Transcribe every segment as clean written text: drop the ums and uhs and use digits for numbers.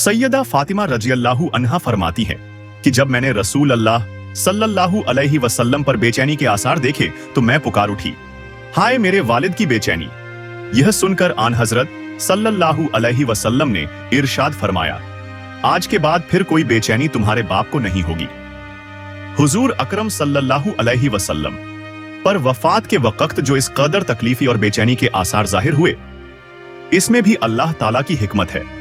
सैयदा फातिमा रज़ियल्लाहु अन्हा फरमाती है कि जब मैंने रसूल अल्लाह सल्लल्लाहु अलैहि वसल्लम पर बेचैनी के आसार देखे तो मैं पुकार उठी, हाय मेरे वालिद की बेचैनी। यह सुनकर आन हजरत सल्लल्लाहु अलैहि वसल्लम ने इरशाद फरमाया, आज के बाद फिर कोई बेचैनी तुम्हारे बाप को नहीं होगी। हुजूर अकरम सल्लल्लाहु अलैहि वसल्लम पर वफात के वक्त जो इस कदर तकलीफी और बेचैनी के आसार जाहिर हुए, इसमें भी अल्लाह ताला की हिकमत है।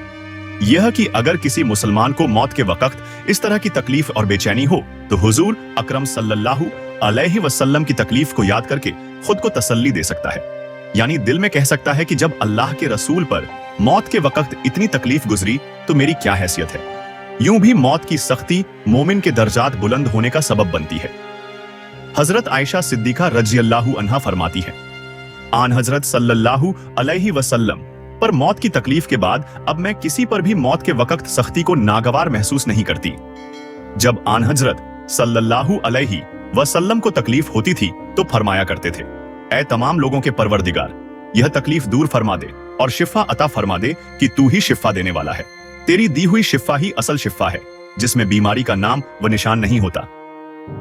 यह कि अगर किसी मुसलमान को मौत के वक्त इस तरह की तकलीफ और बेचैनी हो तो हुजूर अकरम सल्लल्लाहु अलैहि वसल्लम की तकलीफ को याद करके खुद को तसल्ली दे सकता है, यानी दिल में कह सकता है कि जब अल्लाह के रसूल पर मौत के वक्त इतनी तकलीफ गुजरी तो मेरी क्या हैसियत है। यूं भी मौत की सख्ती मोमिन के दर्जात बुलंद होने का सबब बनती है। हजरत आयशा सिद्दीका रज़ियल्लाहु अन्हा फरमाती है, आन हजरत सल्लल्लाहु अलैहि वसल्लम पर मौत की तकलीफ के बाद अब मैं किसी पर भी मौत के वक्त सख्ती को नागवार महसूस नहीं करती। जब आन हजरत सल्लल्लाहु अलैहि वसल्लम को तकलीफ होती थी तो फरमाया करते थे, ऐ तमाम लोगों के परवरदिगार, यह तकलीफ दूर फरमा दे और शिफा अता फरमा दे कि तू ही शिफा देने वाला है। तेरी दी हुई शिफा ही असल शिफा है जिसमें बीमारी का नाम व निशान नहीं होता।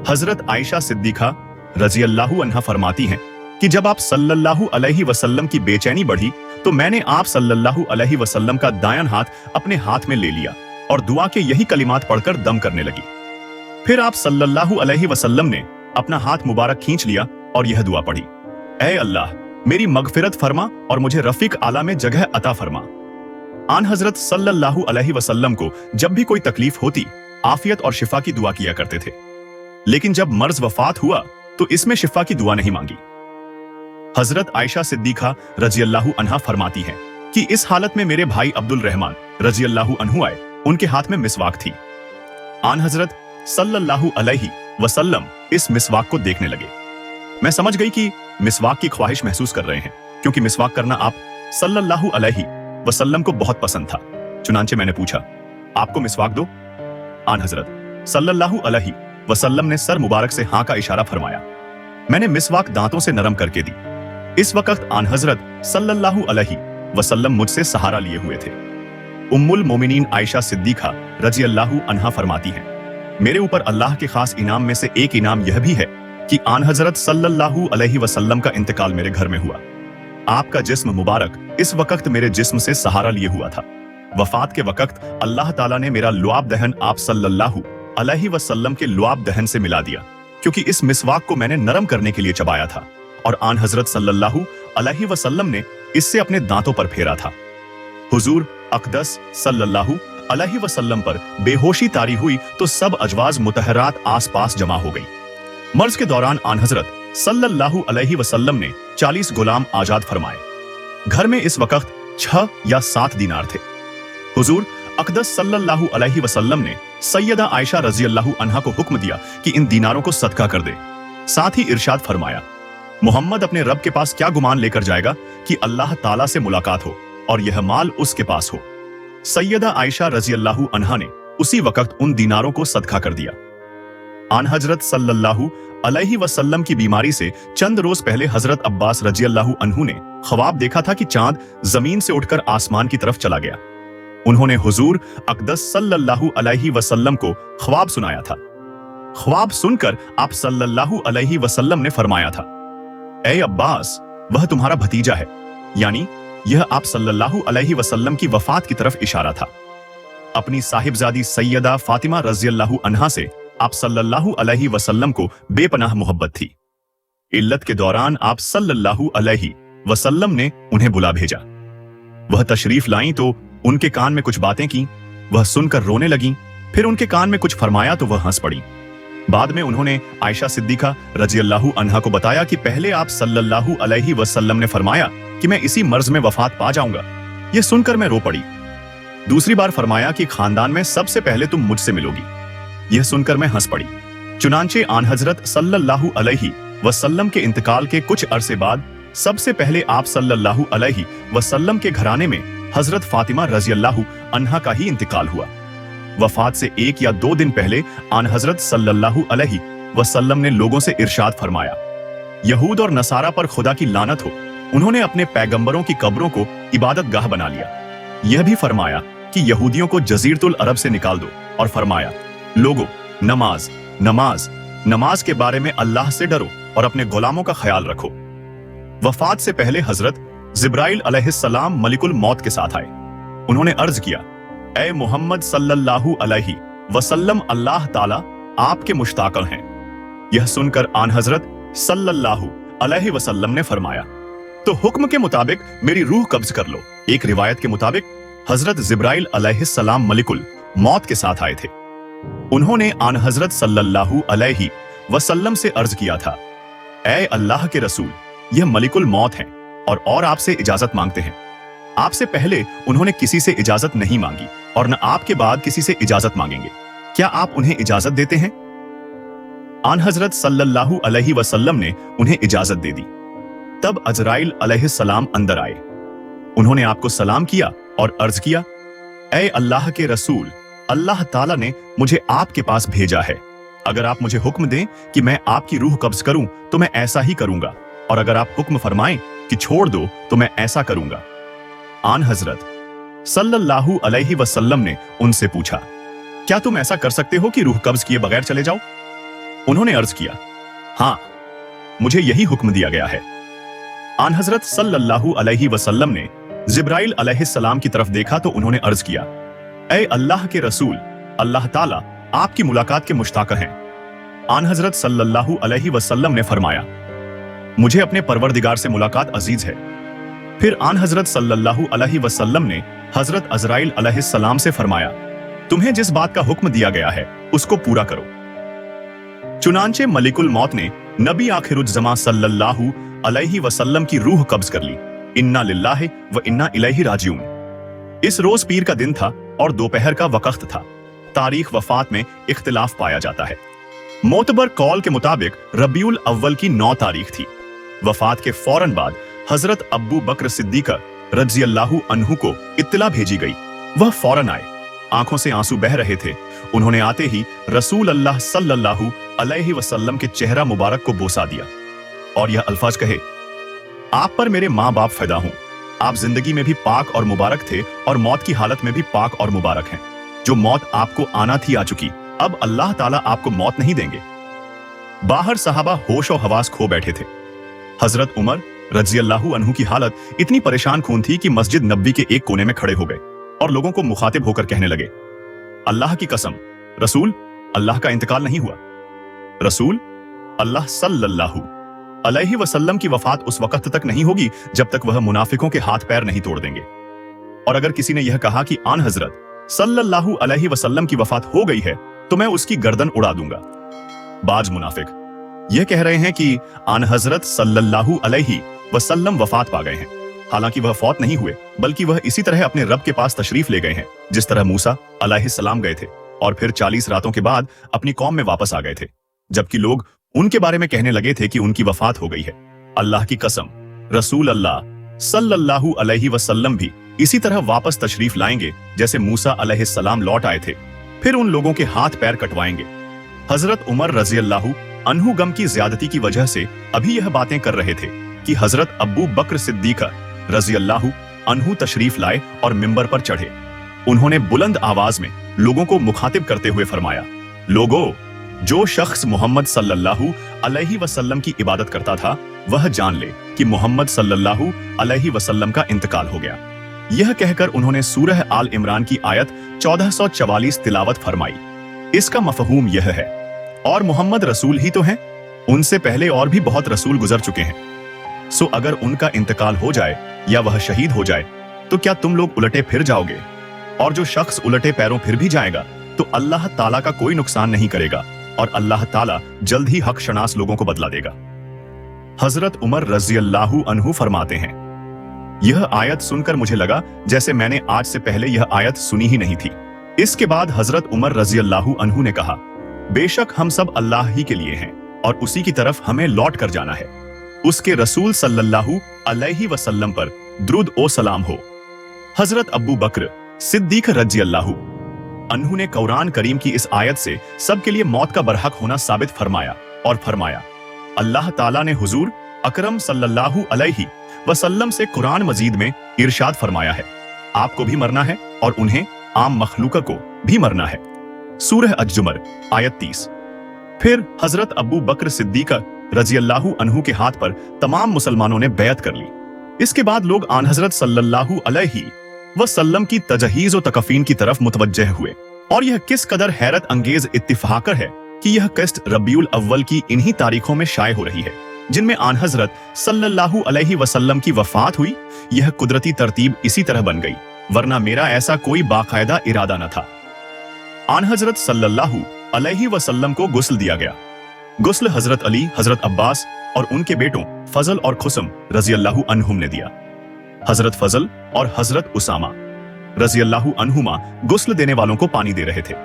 हजरत आयशा सिद्दीका रज़ियल्लाहु अन्हा फरमाती हैं कि जब आप सल्लल्लाहु अलैहि वसल्लम की बेचैनी बढ़ी तो मैंने आप सल्लल्लाहु अलैहि वसल्लम का दायां हाथ अपने हाथ में ले लिया और दुआ के यही कलिमात पढ़कर दम करने लगी। फिर आप सल्लल्लाहु अलैहि वसल्लम ने अपना हाथ मुबारक खींच लिया और यह दुआ पढ़ी, ऐ अल्लाह मेरी मगफिरत फरमा और मुझे रफीक आला में जगह अता फरमा। आन हजरत सल्लल्लाहु अलैहि वसल्लम को जब भी कोई तकलीफ होती आफियत और शिफा की दुआ किया करते थे, लेकिन जब मर्ज वफात हुआ तो इसमें शिफा की दुआ नहीं मांगी। हजरत आयशा सिद्दीका रज़ियल्लाहु अन्हा फरमाती हैं कि इस हालत में मेरे भाई अब्दुल रहमान रज़ियल्लाहु अन्हु आए, उनके हाथ में मिसवाक थी। आन हजरत सल्लल्लाहु अलैहि वसल्लम इस मिसवाक को देखने लगे। मैं समझ गई कि मिसवाक की ख्वाहिश महसूस कर रहे हैं, क्योंकि मिसवाक करना आप सल्लल्लाहु अलैहि वसल्लम को बहुत पसंद था। चुनांचे मैंने पूछा, आपको मिसवाक दो? आन हजरत सल्लल्लाहु अलैहि वसल्लम ने सर मुबारक से हाँ का इशारा फरमाया। मैंने मिसवाक दांतों से नरम करके दी। इस वक्त आन हजरत सल्लल्लाहु अलैहि वसल्लम मुझसे सहारा लिए हुए थे। उम्मुल मोमिनीन आयशा सिद्दीका रज़ियल्लाहु अन्हा फरमाती हैं, मेरे ऊपर अल्लाह के खास इनाम में से एक इनाम यह भी है कि आन हजरत सल्लल्लाहु अलैहि वसल्लम का इंतकाल मेरे घर में हुआ। आपका जिस्म मुबारक इस वक्त मेरे जिस्म से सहारा लिए हुआ था। वफात के वक्त अल्लाह ताला ने मेरा लुआब दहन आप सल्लल्लाहु अलैहि वसल्लम के लुआब दहन से मिला दिया, क्योंकि इस मिसवाक को मैंने नरम करने के लिए चबाया था और आन हजरत सल्लल्लाहु अलैहि वसल्लम ने इससे अपने दांतों पर फेरा था। हुजूर अक़दस सल्लल्लाहु अलैहि वसल्लम पर बेहोशी तारी हुई तो सब अजवाज मुतहरात आसपास जमा हो गई। मर्ज के दौरान आन हजरत सल्लल्लाहु अलैहि वसल्लम ने 40 गुलाम आजाद फरमाए। घर में इस वक्त 6 या 7 दीनार थे। हुजूर अक़दस सल्लल्लाहु अलैहि वसल्लम ने सैयदा आयशा रज़ियल्लाहु अन्हा को हुक्म दिया कि इन दीनारों को सदका कर दे। साथ ही इरशाद फरमाया, मोहम्मद अपने रब के पास क्या गुमान लेकर जाएगा कि अल्लाह ताला से मुलाकात हो और यह माल उसके पास हो। सैयदा आयशा रज़ियल्लाहु अन्हा ने उसी वक्त उन दीनारों को सदका कर दिया। आन हजरत सल्लल्लाहु अलैहि वसल्लम की बीमारी से चंद रोज पहले हजरत अब्बास रज़ियल्लाहु अन्हु ने ख्वाब देखा था कि चांद जमीन से उठकर आसमान की तरफ चला गया। उन्होंने हुजूर अक़दस सल्लल्लाहु अलैहि वसल्लम को ख्वाब सुनाया था। ख्वाब सुनकर आप सल्लल्लाहु अलैहि वसल्लम ने फरमाया था, ऐ अब्बास वह तुम्हारा भतीजा है, यानी यह आप सल्लल्लाहु अलैहि वसल्लम की वफात की तरफ इशारा था। अपनी साहिबजादी सैयदा फातिमा रज़ियल्लाहु अन्हा से आप सल्लल्लाहु अलैहि वसल्लम को बेपनाह मोहब्बत थी। इल्लत के दौरान आप सल्लल्लाहु अलैहि वसल्लम ने उन्हें बुला भेजा। वह तशरीफ लाई तो उनके कान में कुछ बातें की, वह सुनकर रोने लगी। फिर उनके कान में कुछ फरमाया तो वह हंस पड़ी। बाद में उन्होंने आयशा सिद्दीका रज़ियल्लाहु अन्हा को बताया कि पहले आप सल्लल्लाहु अलैहि वसल्लम ने फरमाया कि मैं इसी मर्ज में वफात पा जाऊंगा। यह सुनकर मैं रो पड़ी। दूसरी बार फरमाया कि खानदान में सबसे पहले तुम मुझसे मिलोगी। यह सुनकर मैं हंस पड़ी। चुनांचे आन हजरत सल्लल्लाहु अलैहि वसल्लम के इंतकाल के कुछ अरसे बाद सबसे पहले आप सल्लल्लाहु अलैहि वसल्लम के घराने में हजरत फातिमा रज़ियल्लाहु अन्हा का ही इंतकाल हुआ। वफात से 1 या 2 दिन पहले आन हजरत सल्लल्लाहु अलैहि वसल्लम ने लोगों से इरशाद फरमाया, यहूद और नसारा पर खुदा की लानत हो, उन्होंने अपने पैगंबरों की कब्रों को इबादत गाह बना लिया। यह भी फरमाया कि यहूदियों को जजीरतुल अरब से निकाल दो और फरमाया, लोगों, नमाज नमाज नमाज के बारे में अल्लाह से डरो और अपने गुलामों का ख्याल रखो। वफात से पहले हजरत जिब्राइल अलैहिस्सलाम मलिकुल मौत के साथ आए। उन्होंने अर्ज किया, ए मोहम्मद सल्लल्लाहु अलैहि वसल्लम, अल्लाह ताला आपके मुश्ताक़ हैं। यह सुनकर आन हजरत सल्लल्लाहु अलैहि वसल्लम ने फरमाया, तो हुक्म के मुताबिक मेरी रूह कब्ज कर लो। एक रिवायत के मुताबिक हजरत जिब्राइल अलैहिस्सलाम मलिकुल मौत के साथ आए थे। उन्होंने आन हजरत सल्लल्लाहु अलैहि वसल्लम से अर्ज किया था, ए अल्लाह के रसूल, यह मलिकुल मौत हैं और आपसे इजाजत मांगते हैं। आपसे पहले उन्होंने किसी से इजाजत नहीं मांगी और न आपके बाद किसी से इजाजत मांगेंगे। क्या आप उन्हें इजाजत देते हैं? आन हजरत सल्लल्लाहु अलैहि वसल्लम ने उन्हें इजाजत दे दी। तब अजराइल अलैहिस्सलाम अंदर आए। उन्होंने आपको सलाम किया और अर्ज किया, ए अल्लाह के रसूल, अल्लाह ताला ने मुझे आपके पास भेजा है। अगर आप मुझे हुक्म दें कि मैं आपकी रूह कब्ज करूं तो मैं ऐसा ही करूंगा, और अगर आप हुक्म फरमाएं कि छोड़ दो तो मैं ऐसा करूंगा। आन हजरत सल्लल्लाहु अलैहि वसल्लम ने उनसे पूछा, क्या तुम ऐसा कर सकते हो कि रूह कब्ज किए बगैर चले जाओ? उन्होंने अर्ज किया, हां, मुझे यही हुक्म दिया गया है। आन हजरत सल्लल्लाहु अलैहि वसल्लम ने जिब्राइल अलैहिस्सलाम की तरफ देखा तो उन्होंने अर्ज किया, ए अल्लाह के रसूल, अल्लाह ताला आपकी मुलाकात के मुश्ताक़ हैं। आन हजरत सल्लल्लाहु अलैहि वसल्लम ने फरमाया, मुझे अपने परवरदिगार से मुलाकात अजीज है। फिर आन हजरत सल्लल्लाहु अलैहि वसल्लम ने हजरत अजराइल अलैहिस्सलाम से फरमाया, तुम्हें जिस बात का हुक्म दिया गया है उसको पूरा करो। चुनांचे मलिकुल मौत ने नबी आखिरुज्जमा सल्लल्लाहु अलैहि वसल्लम की रूह कब्ज कर ली। इन्ना लिल्लाहि व इन्ना इलैहि राजिऊन। इस रोज पीर का दिन था और दोपहर का वक्त था। तारीख वफात में इख्तिलाफ पाया जाता है। मोतबर कौल के मुताबिक रबीउल अव्वल की 9 तारीख थी। वफात के फौरन बाद हजरत अब्बू बकर सिद्दीक रज़ियल्लाहु अन्हु को इत्तला भेजी गई। वह फौरन आए, आंखों से आंसू बह रहे थे। उन्होंने आते ही रसूल अल्लाह सल्लल्लाहु अलैहि वसल्लम के चेहरा मुबारक को बोसा दिया और यह अल्फाज कहे, आप पर मेरे माँ बाप फैदा हूं। आप जिंदगी में भी पाक और मुबारक थे और मौत की हालत में भी पाक और मुबारक हैं। जो मौत आपको आना थी आ चुकी, अब अल्लाह ताला आपको मौत नहीं देंगे। बाहर सहाबा होश और हवास खो बैठे थे। हजरत उमर रज़ियल्लाहु अन्हु की हालत इतनी परेशान खून थी कि मस्जिद नबी के एक कोने में खड़े हो गए और लोगों को मुखातिब होकर कहने लगे, अल्लाह की कसम, रसूल अल्लाह का इंतकाल नहीं हुआ। रसूल अल्लाह सल्लल्लाहु अलैहि वसल्लम की वफात उस वक्त तक नहीं होगी जब तक वह मुनाफिकों के हाथ पैर नहीं तोड़ देंगे। और अगर किसी ने यह कहा कि आन हजरत सल्लल्लाहु अलैहि वसल्लम की वफात हो गई है तो मैं उसकी गर्दन उड़ा दूंगा। बाज मुनाफिक यह कह रहे हैं कि आन हजरत सल्लल्लाहु अलैहि वसल्लम वफात पा गए हैं, हालांकि वह फौत नहीं हुए, बल्कि वह इसी तरह अपने रब के पास तशरीफ ले गए हैं जिस तरह मूसा अलैहिस्सलाम गए थे और फिर 40 रातों के बाद अपनी कौम में वापस आ गए थे, जबकि लोग उनके बारे में कहने लगे थे कि उनकी वफात हो गई है। अल्लाह की कसम, रसूल अल्लाह सल्लल्लाहु अलैहि वसल्लम भी इसी तरह वापस तशरीफ लाएंगे जैसे मूसा अलैहिस्सलाम लौट आए थे, फिर उन लोगों के हाथ पैर कटवाएंगे। हजरत उमर रज़ियल्लाहु अन्हु गम की ज्यादती की वजह से अभी यह बातें कर रहे थे कि हजरत अब्बू बकर सिद्दीक रज़ियल्लाहु अन्हु तशरीफ लाए और मिंबर पर चढ़े। उन्होंने बुलंद आवाज में लोगों को मुखातिब करते हुए फरमाया, लोगों, जो शख्स मोहम्मद सल्लल्लाहु अलैहि वसल्लम की इबादत करता था वह जान ले कि मोहम्मद सल्लल्लाहु अलैहि वसल्लम का इंतकाल हो गया। यह कहकर उन्होंने सूरह आल इमरान की आयत 1444 तिलावत फरमाई। इसका मफहूम यह है, और मोहम्मद रसूल ही तो हैं, उनसे पहले और भी बहुत रसूल गुजर चुके हैं। सो अगर उनका इंतकाल हो जाए या वह शहीद हो जाए तो क्या तुम लोग उलटे फिर जाओगे? और जो शख्स उलटे पैरों फिर भी जाएगा तो अल्लाह ताला का कोई नुकसान नहीं करेगा और अल्लाह ताला जल्द ही हक शनास लोगों को बदला देगा। हजरत उमर रज़ियल्लाहु अन्हु फरमाते हैं, यह आयत सुनकर मुझे लगा जैसे मैंने आज से पहले यह आयत सुनी ही नहीं थी। इसके बाद हजरत उमर रज़ियल्लाहु अन्हु ने कहा, बेशक हम सब अल्लाह ही के लिए हैं और उसी की तरफ हमें लौट कर जाना है। उसके रसूल सल्लल्लाहु अलैहि वसल्लम पर द्रुद ओ सलाम हो। हजरत अब्बू बकर सिद्दीक रज़ियल्लाहु अन्हु ने कुरान करीम की इस आयत से सबके लिए मौत का बरहक होना साबित फरमाया और फरमाया, अल्लाह ताला ने हुजूर अकरम सल्लल्लाहु अलैहि वसल्लम से कुरान मजीद में इरशाद फरमाया है, आपको भी मरना है और उन्हें आम मखलूक को भी मरना है। सूरह अज-जुमर आयत 30। फिर हजरत अबू बकर सिद्दीक रज़ियल्लाहु अन्हु के हाथ पर तमाम मुसलमानों ने बैत कर ली। इसके बाद लोग आन हजरत सल्लल्लाहु अलैहि वसल्लम की तजहीज़ और तकफीन की तरफ मुतवज्जह हुए। और यह किस कदर हैरत अंगेज इत्तिफाकर है कि यह किस्त रबीउल अव्वल की इन्हीं तारीखों में शाये हो रही है जिनमें आन हजरत सल्लल्लाहु अलैहि वसल्लम की वफात हुई। यह कुदरती तरतीब इसी तरह बन गई, वरना मेरा ऐसा कोई बाकायदा इरादा न था। आन हजरत सल्लल्लाहु अलैहि वसल्लम को गुस्ल दिया गया। गुस्ल हजरत अली, हजरत अब्बास और उनके बेटों फजल और खुसम रज़ियल्लाहु अन्हुम ने दिया। हजरत फजल और हजरत उसामा रज़ियल्लाहु अन्हुमा गुस्ल देने वालों को पानी दे रहे थे।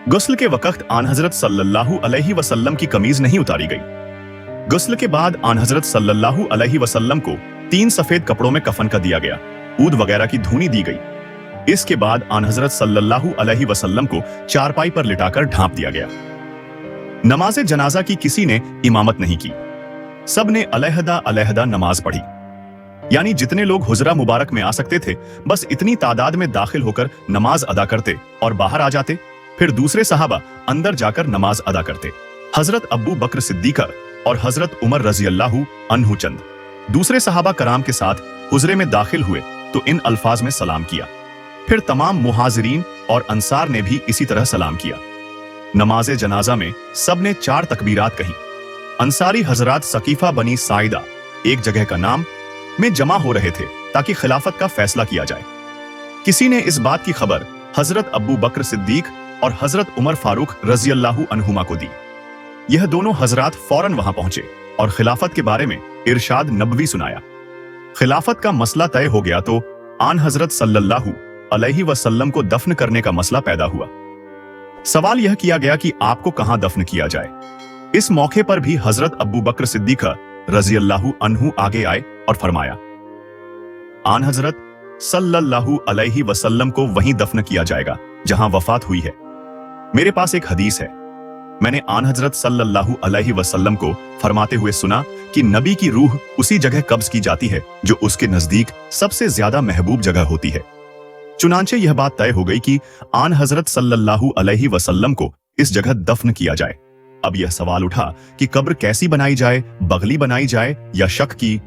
गुस्ल के वक्त आन हजरत सल्लल्लाहु अलैहि वसल्लम की कमीज नहीं उतारी गई। गुस्ल के बाद आन हजरत सल्लल्लाहु अलैहि वसल्लम को 3 सफेद कपड़ों में कफन कर दिया गया। ऊद वगैरह की धूनी दी गई। इसके बाद आन हजरत सल्लल्लाहु अलैहि वसल्लम को चारपाई पर लिटाकर ढांप दिया गया। नमाज जनाजा की किसी ने इमामत नहीं की, सब ने अलहदा अलहदा नमाज पढ़ी। यानी जितने लोग हुजरा मुबारक में आ सकते थे, बस इतनी तादाद में दाखिल होकर नमाज अदा करते और बाहर आ जाते। फिर दूसरे सहाबा अंदर जाकर नमाज अदा करते। हजरत अबू बकर सिद्दीक और हजरत उमर रज़ियल्लाहु अन्हु चंद दूसरे सहाबा कराम के साथ हुजरे में दाखिल हुए तो इन अल्फाज में सलाम किया। फिर तमाम मुहाजिरीन और अंसार ने भी इसी तरह सलाम किया। नमाज जनाजा में सब ने 4 तकबीरात कही। अंसारी हजरात सकीफा बनी साइदा एक जगह का नाम में जमा हो रहे थे ताकि खिलाफत का फैसला किया जाए। किसी ने इस बात की खबर हजरत अबू बकर सिद्दीक और हजरत उमर फारूक रज़ियल्लाहु अन्हुमा को दी। यह दोनों हजरात फौरन वहां पहुंचे और खिलाफत के बारे में इरशाद नबवी सुनाया। खिलाफत का मसला तय हो गया तो आन हजरत सल्लल्लाहु अलैहि वसल्लम को दफन करने का मसला पैदा हुआ। सवाल यह किया गया कि आपको कहां दफन किया जाए। इस मौके पर भी हजरत अबू बकर सिद्दीक रज़ियल्लाहु अन्हु आगे आए और फरमाया, आन हजरत सल्लल्लाहु अलैहि वसल्लम को वहीं दफन किया जाएगा जहां वफात हुई है। मेरे पास एक हदीस है, मैंने आन हजरत सल्लल्लाहु अलैहि वसल्लम को फरमाते हुए सुना कि नबी की रूह उसी जगह कब्ज की जाती है जो उसके नजदीक सबसे ज्यादा महबूब जगह होती है। चुनांचे यह बात तय हो गई कि आन हजरत सल्लल्लाहु अलैहि वसल्लम को इस जगह दफन किया जाए। अब यह सवाल उठा कि कब्र कैसी बनाई जाए, बगली बनाई जाए या शक की।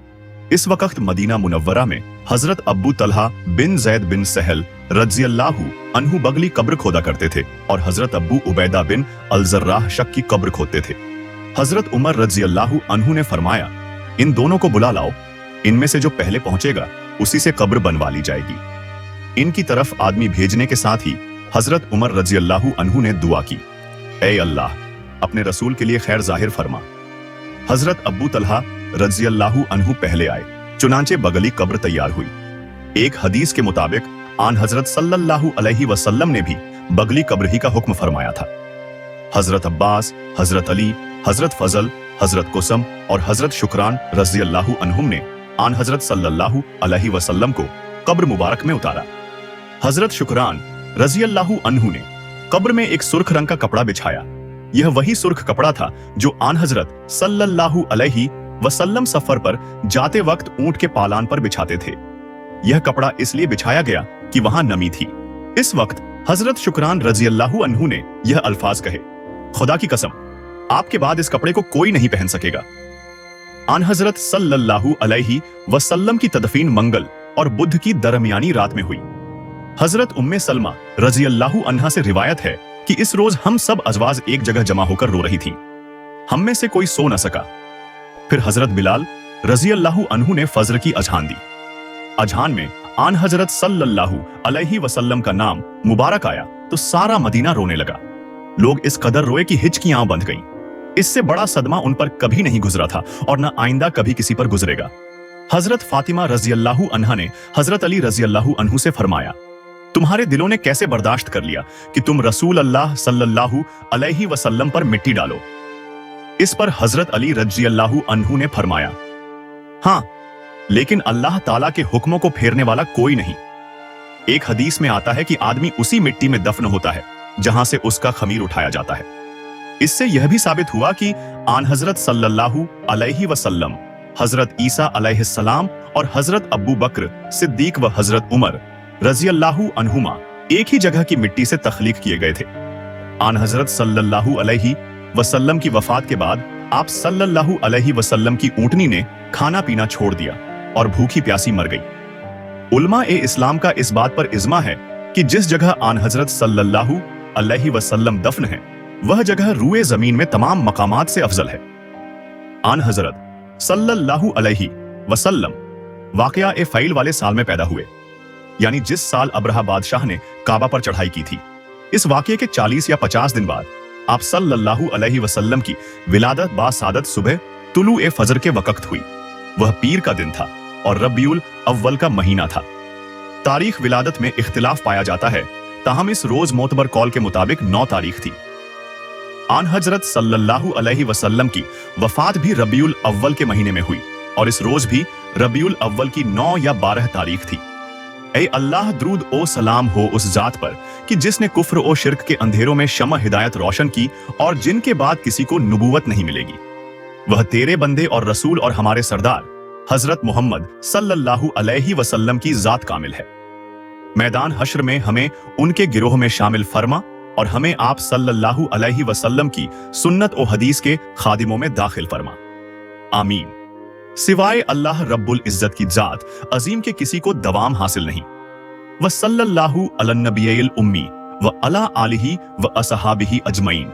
इस वक्त मदीना मुनव्वरा में हजरत अब्बू तलहा बिन जैद बिन सहल रज़ियल्लाहु अन्हु बगली कब्र खोदा करते थे और हजरत अब्बू उबैदा बिन अल-जर्राह शक की कब्र खोदते थे। हजरत उमर रज़ियल्लाहु अन्हु ने फरमाया, इन दोनों को बुला लाओ, इनमें से जो पहले पहुंचेगा उसी से कब्र बनवा ली जाएगी। इनकी तरफ आदमी भेजने के साथ ही हजरत उमर रज़ियल्लाहु अन्हु ने दुआ की, ऐ अल्लाह अपने रसूल के लिए खैर जाहिर फरमा। हजरत अब्बू तलहा रज़ियल्लाहु अन्हु पहले आए, चुनांचे बगली कब्र तैयार हुई। एक हदीस के मुताबिक आन हजरत सल्लल्लाहु अलैहि वसल्लम ने भी बगली कब्र ही का हुक्म फरमाया था। हजरत अब्बास, हजरत अली, हजरत फजल, हजरत कुसम और हजरत शुक्रान रज़ियल्लाहु अन्हुम ने आन हजरत सल्लल्लाहु अलैहि वसल्लम को कब्र मुबारक में उतारा। हजरत शुक्रान रज़ियल्लाहु अन्हु ने कब्र में एक सुर्ख रंग का कपड़ा बिछाया। यह वही सुर्ख कपड़ा था जो आन हजरत सल्लल्लाहु अलैहि वसल्लम सफर पर जाते वक्त ऊंट के पालान पर बिछाते थे। यह कपड़ा इसलिए बिछाया गया कि वहां नमी थी। इस वक्त हजरत शुक्रान रज़ियल्लाहु अन्हु ने यह अल्फाज कहे, खुदा की कसम आपके बाद इस कपड़े को कोई नहीं पहन सकेगा। आन हजरत सल्लल्लाहु अलैहि वसल्लम की तदफीन मंगल और बुध की दरमियानी रात में हुई। हजरत उम्मे सलमा रज़ियल्लाहु अन्हा से रिवायत है कि इस रोज हम सब अजवाज एक जगह जमा होकर रो रही थीं। हम में से कोई सो न सका। फिर हजरत बिलाल रज़ियल्लाहु अन्हु ने फजर की अजान दी। अजान में आन हजरत सल्लल्लाहु अलैहि वसल्लम का नाम मुबारक आया तो सारा मदीना रोने लगा। लोग इस कदर रोए कि हिचकियां बंध गईं। इससे बड़ा सदमा उन पर कभी नहीं गुजरा था और न आइंदा कभी किसी पर गुजरेगा। हजरत फातिमा रज़ियल्लाहु अन्हा ने हजरत अली रज़ियल्लाहु अन्हु से फरमाया, तुम्हारे दिलों ने कैसे बर्दाश्त कर लिया कि तुम रसूल अल्लाह सल्लल्लाहु अलैहि वसल्लम पर मिट्टी डालो। इस पर हजरत अली रज़ियल्लाहु अन्हु ने फरमाया, हाँ, लेकिन अल्लाह ताला के हुक्मों को फेरने वाला कोई नहीं। एक हदीस में आता है कि आदमी उसी मिट्टी में दफन होता है जहां से उसका खमीर उठाया जाता है। इससे यह भी साबित हुआ कि आन हजरत सल्लल्लाहु अलैहि वसल्लम, हजरत ईसा अलैहिस्सलाम और हजरत अबू बकर सिद्दीक व हजरत उमर रज़ियल्लाहु अन्हुमा एक ही जगह की मिट्टी से तख्लीक किए गए थे। आन हजरत सल्लल्लाहु अलैहि वसल्लम की वफात के बाद आप सल्लल्लाहु अलैहि वसल्लम की ऊंटनी ने खाना पीना छोड़ दिया और भूखी प्यासी मर गई। उलमा ए इस्लाम का इस बात पर इजमा है कि जिस जगह आन हजरत सल्लल्लाहु अलैहि वसल्लम दफन है वह जगह रूए जमीन में तमाम मकामात से अफजल है। आन हजरत सल्लल्लाहु अलैहि वसल्लम वाकया ए फैल वाले साल में पैदा हुए, यानी जिस साल अब्रहा बादशाह ने काबा पर चढ़ाई की थी। इस वाकये के 40 या 50 दिन बाद आप सल्लल्लाहु अलैहि वसल्लम की विलादत बासादत सुबह तुलू ए फजर के वक्त हुई। वह पीर का दिन था और रबीउल अव्वल का महीना था। तारीख विलादत में इख्तिलाफ पाया जाता है, ताहम इस रोज मोतबर कौल के मुताबिक 9 तारीख थी। आन हजरत सल्लल्लाहु अलैहि वसल्लम की वफात भी रबीउल अव्वल के महीने में हुई और इस रोज भी रबीउल अव्वल की 9 या 12 तारीख थी। ऐ अल्लाह द्रूद ओ सलाम हो उस जात पर कि जिसने कुफ्र ओ शिर्क के अंधेरों में शमअ हिदायत रोशन की और जिनके बाद किसी को नबूवत नहीं मिलेगी। वह तेरे बंदे और रसूल और हमारे सरदार हजरत मोहम्मद सल्लल्लाहु अलैहि वसल्लम की जात कामिल है। मैदान हश्र में हमें उनके गिरोह में शामिल फरमा और हमें आप सल्लल्लाहु अलैहि वसल्लम की सुन्नत और हदीस के खादिमों में दाखिल फरमा। आमीन। सिवाय अल्लाह रब्बुल इज्जत की जात अजीम के किसी को दवाम हासिल नहीं। व सल्लल्लाहु अलन नबिय्यिल उम्मी व अला आलिही व असहाबिही अजमईन।